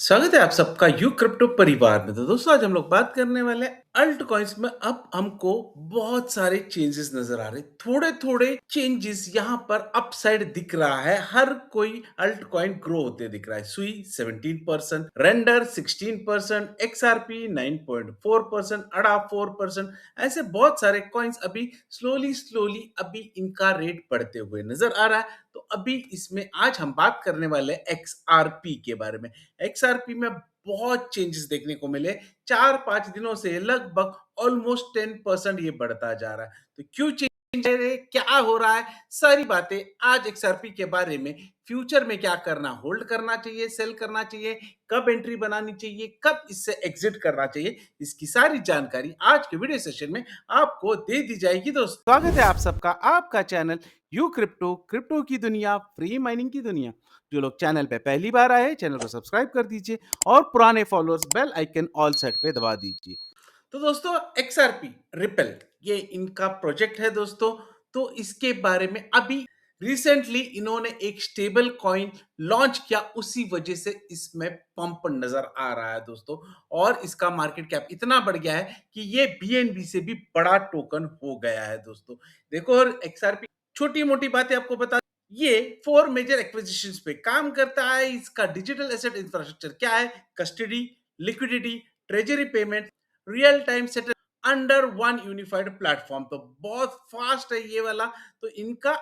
स्वागत है आप सबका यू क्रिप्टो परिवार में। तो दोस्तों आज हम लोग बात करने वाले हैं अल्ट कॉइन्स में। अब हमको बहुत सारे चेंजेस नजर आ रहे हैं, थोड़े थोड़े चेंजेस यहाँ पर अपसाइड दिख रहा है। हर कोई अल्ट कॉइन ग्रो होते दिख रहा है। सुई 17%, रेंडर 16%, एक्सआरपी 9.4%, अड़ा 4%। ऐसे बहुत सारे कॉइन्स अभी स्लोली स्लोली अभी इनका रेट बढ़ते हुए नजर आ रहा है। तो अभी इसमें आज हम बात करने वाले हैं एक्सआरपी के बारे में। एक्सआरपी में बहुत चेंजेस देखने को मिले। 4-5 दिनों से लगभग ऑलमोस्ट 10% ये बढ़ता जा रहा है। तो क्यों चेंज है, क्या हो रहा है, सारी बातें आज एक्सआरपी के बारे में। फ्यूचर में क्या करना, होल्ड करना चाहिए, सेल करना चाहिए, कब एंट्री बनानी चाहिए, कब इससे एग्जिट करना चाहिए, इसकी सारी जानकारी आज के वीडियो सेशन में आपको दे दी जाएगी। दोस्तों स्वागत है आप सबका आपका चैनल यू क्रिप्टो, क्रिप्टो की दुनिया, फ्री माइनिंग की दुनिया। जो लोग चैनल पे पहली बार आए चैनल को सब्सक्राइब कर दीजिए और पुराने followers bell icon all set पे दबा दीजिए। तो दोस्तों एक्सआरपी रिपल ये इनका प्रोजेक्ट है दोस्तों। तो इसके बारे में अभी रिसेंटली इन्होंने एक स्टेबल कॉइन लॉन्च किया, उसी वजह से इसमें पंप नजर आ रहा है दोस्तों। और इसका मार्केट कैप इतना बढ़ गया है कि ये बीएनबी से भी बड़ा टोकन हो गया है दोस्तों। देखो, और एक्सआरपी छोटी मोटी बातें आपको बता, ये 4 मेजर एक्विजिशंस पे काम करता है। इसका डिजिटल एसेट इंफ्रास्ट्रक्चर क्या है, custody, liquidity, treasury payment, real time settle under one unified platform. तो बहुत फास्ट है ये वाला। तो इनका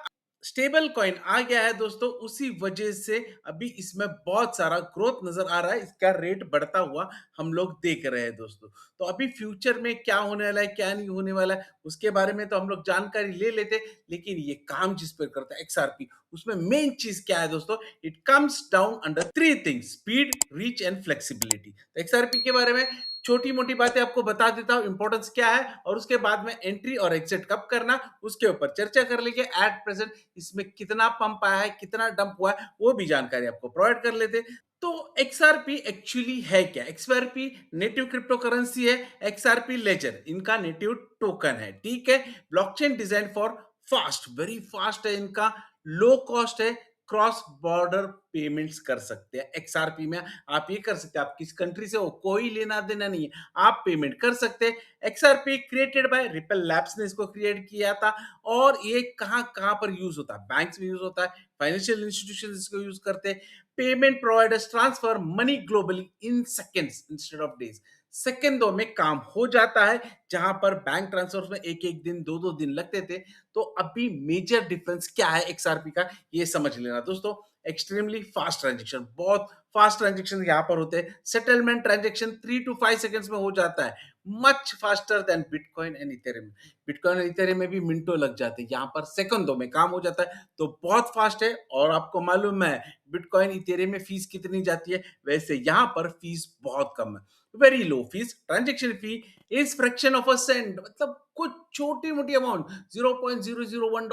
स्टेबल कॉइन आ गया है दोस्तों, उसी वजह से अभी इसमें बहुत सारा ग्रोथ नजर आ रहा है। इसका रेट बढ़ता हुआ हम लोग देख रहे हैं दोस्तों। तो अभी फ्यूचर में क्या होने वाला है, क्या नहीं होने वाला है, उसके बारे में तो हम लोग जानकारी ले लेते। लेकिन ये काम जिस पर करता है एक्सआरपी, उसमें मेन चीज क्या है दोस्तों, it comes down under 3 things: speed, reach and flexibility. तो एक्सआरपी के बारे में छोटी मोटी बातें आपको बता देता हूं, इंपॉर्टेंस क्या है, और उसके बाद में एंट्री और एग्जिट कब करना उसके ऊपर चर्चा कर लेंगे। एट प्रेजेंट इसमें कितना पंप आया है, कितना डंप हुआ है, वो भी जानकारी आपको प्रोवाइड कर लेते। तो एक्सआरपी एक्चुअली है क्या? एक्सआरपी नेटिव क्रिप्टो करेंसी है। एक्सआरपी लेजर इनका नेटिव टोकन है, ठीक है। Blockchain design for fast, very fast है इनका, लो कॉस्ट है, क्रॉस बॉर्डर पेमेंट्स कर सकते हैं एक्सआरपी में। आप ये कर सकते हैं, आप किस कंट्री से हो कोई लेना देना नहीं है, आप पेमेंट कर सकते हैं। XRP created by ripple labs ने इसको क्रिएट किया था। और ये कहां कहां पर यूज होता है, बैंक्स में यूज होता है, फाइनेंशियल इंस्टीट्यूशन इसको यूज करते हैं। Payment providers transfer money globally in seconds instead of days. सेकेंडों में काम हो जाता है, जहां पर बैंक ट्रांसफर में एक एक दिन, दो दो दिन लगते थे। तो अभी मेजर डिफरेंस क्या है एक्सआरपी का, ये समझ लेना दोस्तों। एक्सट्रीमली फास्ट ट्रांजेक्शन, बहुत फास्ट ट्रांजेक्शन यहाँ पर होते हैं। सेटलमेंट ट्रांजेक्शन 3 to 5 सेकंड्स में हो जाता है, much faster than bitcoin and Ethereum. Bitcoin और इथेरियम में भी मिनटों लग जाते हैं, यहाँ पर सेकंडों में काम हो जाता है। तो बहुत फास्ट है। और आपको मालूम है बिटकॉइन इथेरियम में फीस कितनी जाती है, वैसे यहाँ पर फीस बहुत कम है, very low fees. Transaction fee is fraction of a cent, मतलब कुछ छोटी मोटी अमाउंट, $0.001,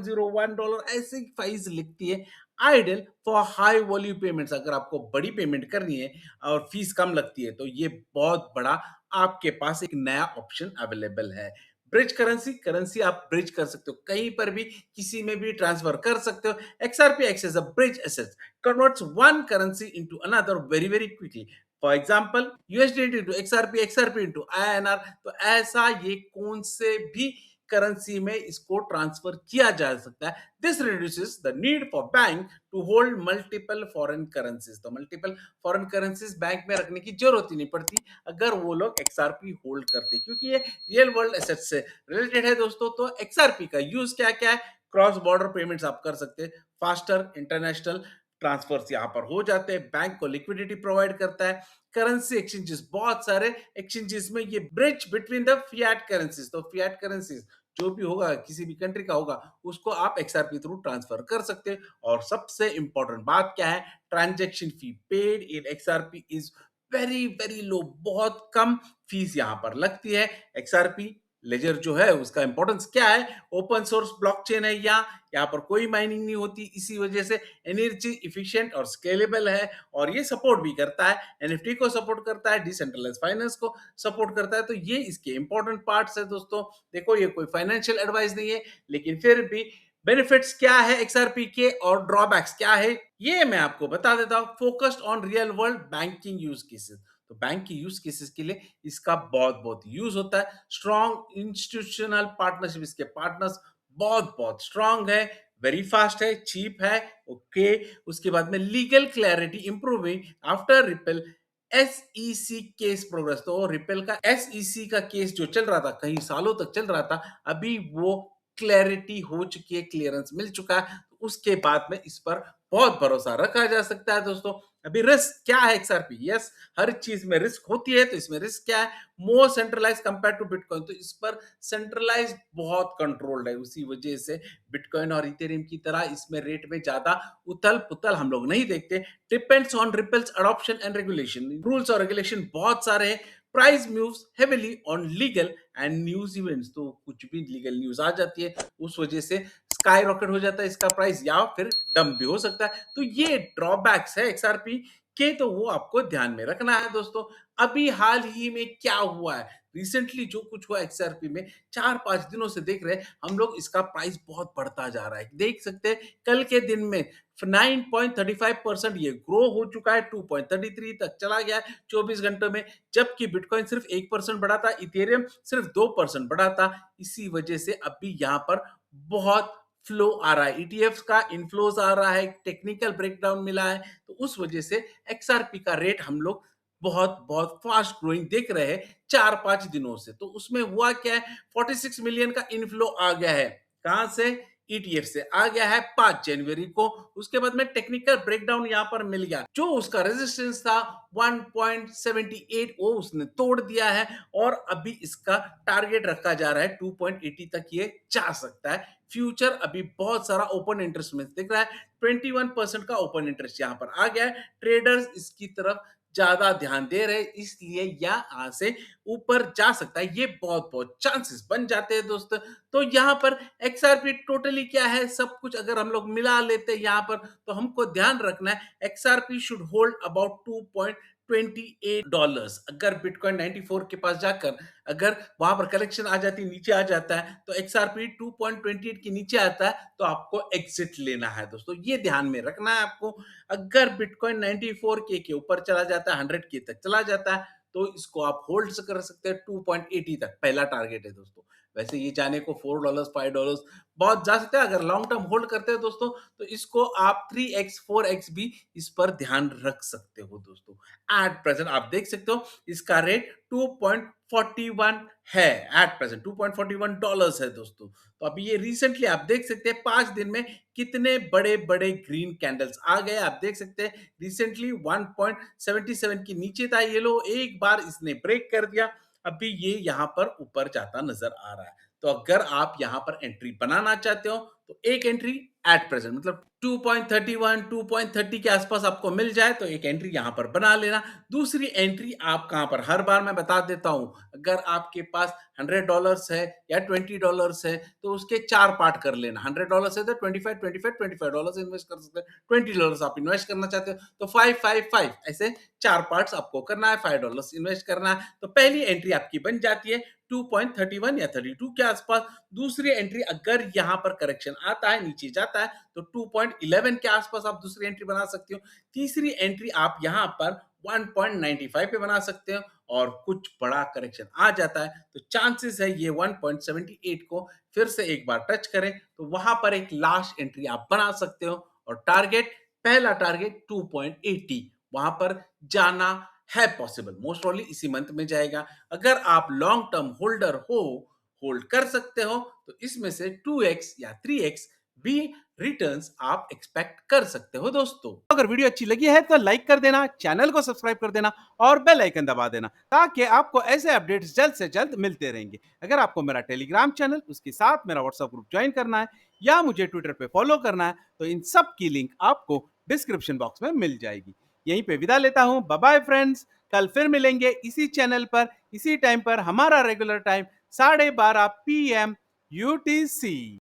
$0.01 ऐसी फीस लिखती है। Ideal for high volume payments, अगर आपको बड़ी पेमेंट करनी है और फीस कम लगती है, तो ये बहुत बड़ा आपके पास एक नया ऑप्शन अवेलेबल है। ब्रिज करेंसी, करेंसी आप ब्रिज कर सकते हो, कहीं पर भी किसी में भी ट्रांसफर कर सकते हो। XRP acts as a bridge asset, converts one currency into another very very quickly. For example USDT to XRP, XRP into INR. तो ऐसा ये कौन से भी करेंसी में इसको ट्रांसफर किया जा सकता है। This reduces the need for bank to hold multiple foreign currencies. तो मल्टीपल फॉरेन करेंसीज बैंक में रखने की जरूरत ही नहीं पड़ती अगर वो लोग एक्सआरपी होल्ड करते, क्योंकि ये रियल वर्ल्ड एसेट से रिलेटेड है दोस्तों। तो एक्सआरपी का यूज क्या क्या है, क्रॉस बॉर्डर पेमेंट्स आप कर सकते हैं, फास्टर इंटरनेशनल ट्रांसफर्स यहाँ पर हो जाते हैं, बैंक को लिक्विडिटी प्रोवाइड करता है। करेंसी एक्सचेंजेस, बहुत सारे एक्सचेंजेस में ये bridge between the fiat currencies. तो फिएट करेंसीज जो भी होगा, किसी भी कंट्री का होगा, उसको आप एक्सआरपी थ्रू ट्रांसफर कर सकते हैं। और सबसे इंपॉर्टेंट बात क्या है, transaction fee paid in XRP is very very low, बहुत कम फीस यहाँ पर लगती है। एक्सआरपी लेजर जो है उसका इंपॉर्टेंस क्या है, ओपन सोर्स ब्लॉकचेन है, यहाँ पर कोई माइनिंग नहीं होती, इसी वजह से एनर्जी इफिशिएंट और स्केलेबल है। और ये सपोर्ट भी करता है, एनएफटी को सपोर्ट करता है, डिसेंट्रलाइज्ड फाइनेंस को सपोर्ट करता है। तो ये इसके इंपॉर्टेंट पार्ट्स है दोस्तों। देखो, ये कोई फाइनेंशियल एडवाइस नहीं है, लेकिन फिर भी बेनिफिट्स क्या है एक्सआरपी के और ड्रॉबैक्स क्या है, ये मैं आपको बता देता हूँ। Focused on real world banking use cases, तो बैंक की यूज केसेस के लिए इसका बहुत बहुत यूज होता है। स्ट्रॉन्ग इंस्टीट्यूशनल पार्टनरशिप, इसके पार्टनर्स बहुत बहुत स्ट्रॉन्ग है, वेरी फास्ट है, चीप है। ओके, उसके बाद में legal clarity improving after repel SEC case progress, तो रिपेल का एसईसी का केस जो चल रहा था, कई सालों तक चल रहा था, अभी वो क्लैरिटी हो चुकी है, क्लियरेंस मिल चुका है, तो उसके बाद में इस पर बहुत भरोसा रखा जा सकता है दोस्तों। अभी रिस्क क्या है एक्सआरपी, यस, हर चीज में रिस्क होती है, तो इसमें रिस्क क्या है, मोर सेंट्रलाइज कंपेयर टू बिटकॉइन, तो इस पर सेंट्रलाइज बहुत कंट्रोल्ड है, उसी वजह से बिटकॉइन और इथेरियम की तरह इसमें रेट में ज्यादा उथल पुथल हम लोग नहीं देखते। Depends on Ripple's adoption and regulation, rules और रेगुलेशन बहुत सारे हैं। Price moves heavily on legal and news events, तो कुछ भी लीगल न्यूज आ जाती है उस वजह से स्काई रॉकेट हो जाता है इसका प्राइस, या फिर डंप भी हो सकता है। तो ये ड्रॉबैक्स है एक्सआरपी के, तो वो आपको ध्यान में रखना है दोस्तों। अभी हाल ही में क्या हुआ है, रिसेंटली जो कुछ हुआ एक्सआरपी में, 4-5 दिनों से देख रहे हैं हम लोग, इसका प्राइस बहुत बढ़ता जा रहा है। देख सकते हैं कल के दिन में 9.35% ये ग्रो हो चुका है, 2.33 तक चला गया है 24 घंटों में, जबकि बिटकॉइन सिर्फ 1% बढ़ा था, इथेरियम सिर्फ 2% बढ़ा था। इसी वजह से अभी यहाँ पर बहुत फ्लो आ रहा है, ईटीएफ का इनफ्लोज आ रहा है, टेक्निकल ब्रेकडाउन मिला है, तो उस वजह से एक्सआरपी का रेट हम लोग बहुत बहुत फास्ट ग्रोइंग देख रहे हैं 4-5 दिनों से। तो उसमें हुआ क्या है, 46 मिलियन का इनफ्लो आ गया है, कहां से, ईटीएफ से आ गया है 5 जनवरी को। उसके बाद में टेक्निकल ब्रेकडाउन यहां पर मिल गया, जो उसका रेजिस्टेंस था 1.78 वो उसने तोड़ दिया है, और अभी इसका टारगेट रखा जा रहा है 2.80 तक ये जा सकता है। फ्यूचर अभी बहुत सारा ओपन इंटरेस्ट में दिख रहा है, 21% का ओपन इंटरेस्ट यहां पर आ गया है, ट्रेडर्स इसकी तरफ ज्यादा ध्यान दे रहे, इसलिए यहाँ से ऊपर जा सकता है, ये बहुत बहुत चांसेस बन जाते हैं दोस्तों। तो यहाँ पर एक्सआरपी टोटली क्या है, सब कुछ अगर हम लोग मिला लेते हैं यहाँ पर, तो हमको ध्यान रखना है एक्सआरपी शुड होल्ड अबाउट $2.28। अगर बिटकॉइन 94 के पास जाकर अगर वहां पर कलेक्शन आ जाती, नीचे आ जाता है, तो एक्सआरपी 2.28 के नीचे आता है, तो आपको एग्जिट लेना है दोस्तों, ये ध्यान में रखना है आपको। अगर बिटकॉइन 94 के ऊपर चला जाता है, 100 के तक चला जाता है, तो इसको आप होल्ड कर सकते हैं 2.80 तक, पहला टारगेट है दोस्तों। वैसे ये जाने को $4 $5 बहुत जा सकता है, अगर लॉन्ग टर्म होल्ड करते हैं दोस्तों, तो इसको आप 3x 4x भी इस पर ध्यान रख सकते हो दोस्तों। एट प्रेजेंट आप देख सकते हो इसका रेट 2.41 है, एट प्रेजेंट $2.41 है दोस्तों। तो अभी ये रिसेंटली आप देख सकते हैं 5 दिन में कितने बड़े बड़े ग्रीन कैंडल्स आ गए, आप देख सकते हैं रिसेंटली 1.77 के नीचे था ये लो, एक बार इसने ब्रेक कर दिया, अभी ये यहाँ पर ऊपर जाता नजर आ रहा है। तो अगर आप यहाँ पर एंट्री बनाना चाहते हो, तो एक एंट्री एट प्रेजेंट मतलब 2.31 2.30 के आसपास आपको मिल जाए, तो एक एंट्री यहाँ पर बना लेना। दूसरी एंट्री आप कहां पर, हर बार मैं बता देता हूं, अगर आपके पास $100 है या $20 है, तो उसके 4 पार्ट कर लेना। $100 है तो 25 इन्वेस्ट कर सकते हैं, $20 आप इन्वेस्ट करना चाहते हो तो 5 ऐसे 4 पार्ट्स आपको करना है, $5 इन्वेस्ट करना है, तो पहली एंट्री आपकी बन जाती है 2.31 या 32 के आसपास। दूसरी एंट्री अगर यहां पर करेक्शन आता है, नीचे जाता है, तो 2.11 के आसपास आप दूसरी एंट्री बना सकते हो। तीसरी एंट्री आप यहां पर 1.95 पे बना सकते हो, और कुछ बड़ा करेक्शन आ जाता है तो चांसेस है ये 1.78 को फिर से एक बार टच करें, तो वहां पर एक लास्ट एंट्री आप बना सकते हो, और टारगेट, पहला टारगेट 2.80 वहां पर जाना है पॉसिबल, मोस्ट प्रोबेबली इसी मंथ में जाएगा। अगर आप लॉन्ग टर्म होल्डर हो, होल्ड कर सकते हो, तो इसमें से 2x या 3x भी रिटर्न्स आप एक्सपेक्ट कर सकते हो दोस्तों। अगर वीडियो अच्छी लगी है तो लाइक कर देना, चैनल को सब्सक्राइब कर देना और बेल आइकन दबा देना, ताकि आपको ऐसे अपडेट्स जल्द से जल्द मिलते रहेंगे। अगर आपको मेरा टेलीग्राम चैनल, उसके साथ मेरा व्हाट्सएप ग्रुप ज्वाइन करना है, या मुझे ट्विटर पे फॉलो करना है, तो इन सब की लिंक आपको डिस्क्रिप्शन बॉक्स में मिल जाएगी। यहीं पे विदा लेता हूं, बाय बाय फ्रेंड्स। कल फिर मिलेंगे इसी चैनल पर, इसी टाइम पर, हमारा रेगुलर टाइम 12:30 PM UTC।